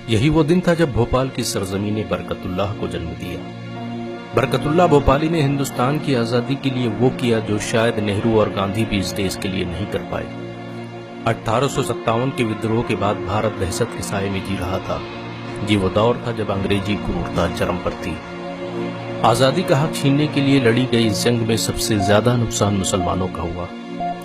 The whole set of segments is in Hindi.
यही वो दिन था जब भोपाल की सरजमीं ने बरकतुल्लाह को जन्म दिया। बरकतुल्लाह भोपाली ने हिंदुस्तान की आजादी के लिए वो किया जो शायद नेहरू और गांधी भी इस देश के लिए नहीं कर पाए। 1857 के विद्रोह के बाद भारत दहशत के साए में जी रहा था। ये वो दौर था जब अंग्रेजी क्रूरता चरम पर थी। आजादी का हक छीनने के लिए लड़ी गई इस जंग में सबसे ज्यादा नुकसान मुसलमानों का हुआ,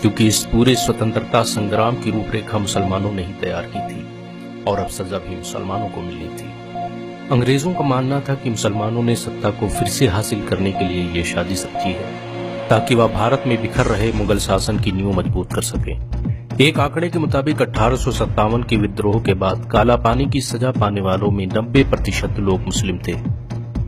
क्योंकि इस पूरे स्वतंत्रता संग्राम की रूपरेखा मुसलमानों ने ही तैयार की थी और अब सजा भी मुसलमानों को मिलनी थी। अंग्रेजों का मानना था कि मुसलमानों ने सत्ता को फिर से हासिल करने के लिए ये साजिश रची है ताकि वह भारत में बिखर रहे मुगल शासन की नींव मजबूत कर सके। एक आंकड़े के मुताबिक 1857 के विद्रोह के बाद काला पानी की सजा पाने वालों में 90% लोग मुस्लिम थे।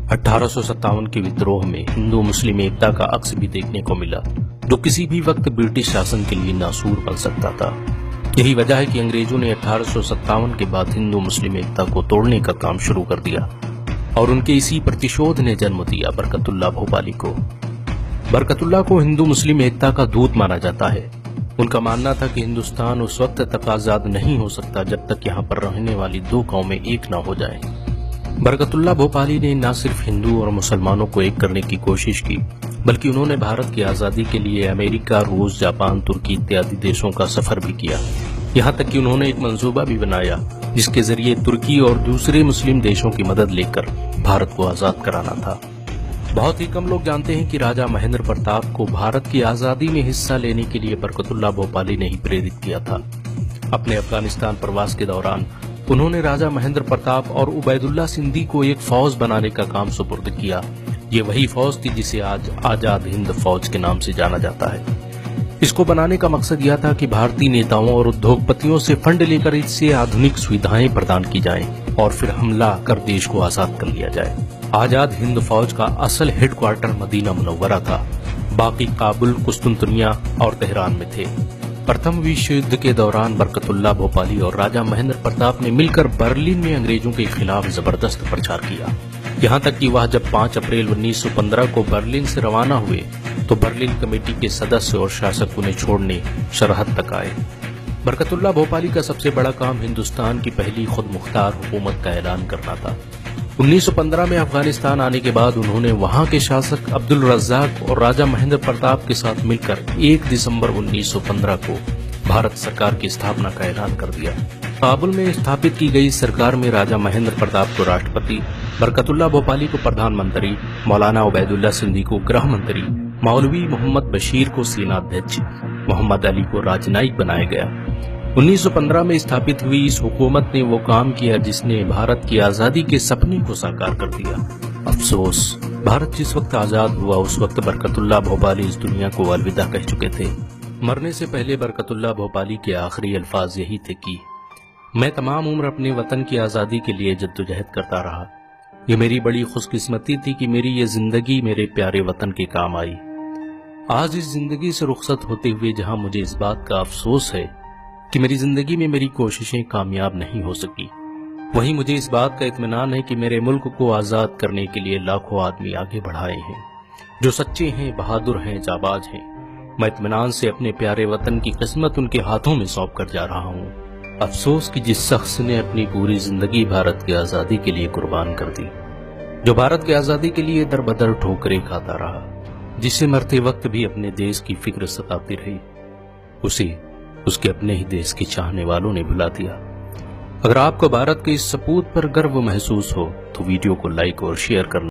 1857 के विद्रोह में हिंदू मुस्लिम एकता का अक्स भी देखने को मिला, जो किसी भी वक्त ब्रिटिश शासन के लिए नासूर बन सकता था। यही वजह है कि अंग्रेजों ने 1857 के बाद हिंदू मुस्लिम एकता को तोड़ने का काम शुरू कर दिया और उनके इसी प्रतिशोध ने जन्म दिया बरकतुल्लाह भोपाली को। बरकतुल्लाह को हिंदू मुस्लिम एकता का दूत माना जाता है। उनका मानना था कि हिंदुस्तान उस वक्त तक आजाद नहीं हो सकता जब तक यहाँ पर रहने वाली दो कौमें एक न हो जाए। बरकतुल्लाह भोपाली ने न सिर्फ हिंदू और मुसलमानों को एक करने की कोशिश की, बल्कि उन्होंने भारत की आजादी के लिए अमेरिका, रूस, जापान, तुर्की इत्यादि देशों का सफर भी किया। यहाँ तक कि उन्होंने एक मंसूबा भी बनाया जिसके जरिए तुर्की और दूसरे मुस्लिम देशों की मदद लेकर भारत को आजाद कराना था। बहुत ही कम लोग जानते हैं कि राजा महेंद्र प्रताप को भारत की आजादी में हिस्सा लेने के लिए बरकतुल्लाह भोपाली ने ही प्रेरित किया था। अपने अफगानिस्तान प्रवास के दौरान उन्होंने राजा महेंद्र प्रताप और उबैदुल्ला सिंधी को एक फौज बनाने का काम सुपुर्द किया। ये वही फौज थी जिसे आज आजाद हिंद फौज के नाम से जाना जाता है। इसको बनाने का मकसद यह था कि भारतीय नेताओं और उद्योगपतियों से फंड लेकर इससे आधुनिक सुविधाएं प्रदान की जाएं और फिर हमला कर देश को आजाद कर लिया जाए। आजाद हिंद फौज का असल हेडक्वार्टर मदीना मुनव्वरा था, बाकी काबुल, कुस्तुनतुनिया और तेहरान में थे। प्रथम विश्व युद्ध के दौरान बरकतुल्लाह भोपाली और राजा महेंद्र प्रताप ने मिलकर बर्लिन में अंग्रेजों के खिलाफ जबरदस्त प्रचार किया। यहाँ तक कि वह जब 5 अप्रैल 1915 को बर्लिन से रवाना हुए तो बर्लिन कमेटी के सदस्य और शासक उन्हें छोड़ने सरहद तक आए। बरकतुल्लाह भोपाली का सबसे बड़ा काम हिंदुस्तान की पहली खुद मुख्तार हुकूमत का ऐलान करना था। 1915 में अफगानिस्तान आने के बाद उन्होंने वहां के शासक अब्दुल रज्जाक और राजा महेंद्र प्रताप के साथ मिलकर 1 दिसंबर 1915 को भारत सरकार की स्थापना का ऐलान कर दिया। काबुल में स्थापित की गई सरकार में राजा महेंद्र प्रताप को राष्ट्रपति, बरकतुल्लाह भोपाली को प्रधानमंत्री, मौलाना उबैदुल्ला सिंधी को गृह मंत्री, मौलवी मोहम्मद बशीर को सेनाध्यक्ष, मोहम्मद अली को राजनयिक बनाया गया। 1915 में स्थापित हुई इस हुकूमत ने वो काम किया जिसने भारत की आजादी के सपने को साकार कर दिया। अफसोस, भारत जिस वक्त आजाद हुआ उस वक्त बरकतुल्लाह भोपाली इस दुनिया को अलविदा कह चुके थे। मरने से पहले बरकतुल्लाह भोपाली के आखिरी अल्फाज यही थे कि मैं तमाम उम्र अपने वतन की आजादी के लिए जद्दोजहद करता रहा। ये मेरी बड़ी खुशकिस्मती थी कि मेरी ये जिंदगी मेरे प्यारे वतन के काम आई। आज इस जिंदगी से रुखसत होते हुए जहां मुझे इस बात का अफसोस है कि मेरी जिंदगी में मेरी कोशिशें कामयाब नहीं हो सकी, वहीं मुझे इस बात का इत्मीनान है कि मेरे मुल्क को आजाद करने के लिए लाखों आदमी आगे बढ़ाए हैं जो सच्चे हैं, बहादुर हैं, जाबाज हैं। मैं इत्मीनान से अपने प्यारे वतन की किस्मत उनके हाथों में सौंप कर जा रहा हूँ। अफसोस कि जिस शख्स ने अपनी पूरी जिंदगी भारत की आजादी के लिए कुर्बान कर दी, जो भारत की आजादी के लिए दर बदर ठोकरें खाता रहा, जिसे मरते वक्त भी अपने देश की फिक्र सताती रही, उसे उसके अपने ही देश के चाहने वालों ने भुला दिया। अगर आपको भारत के इस सपूत पर गर्व महसूस हो तो वीडियो को लाइक और शेयर करना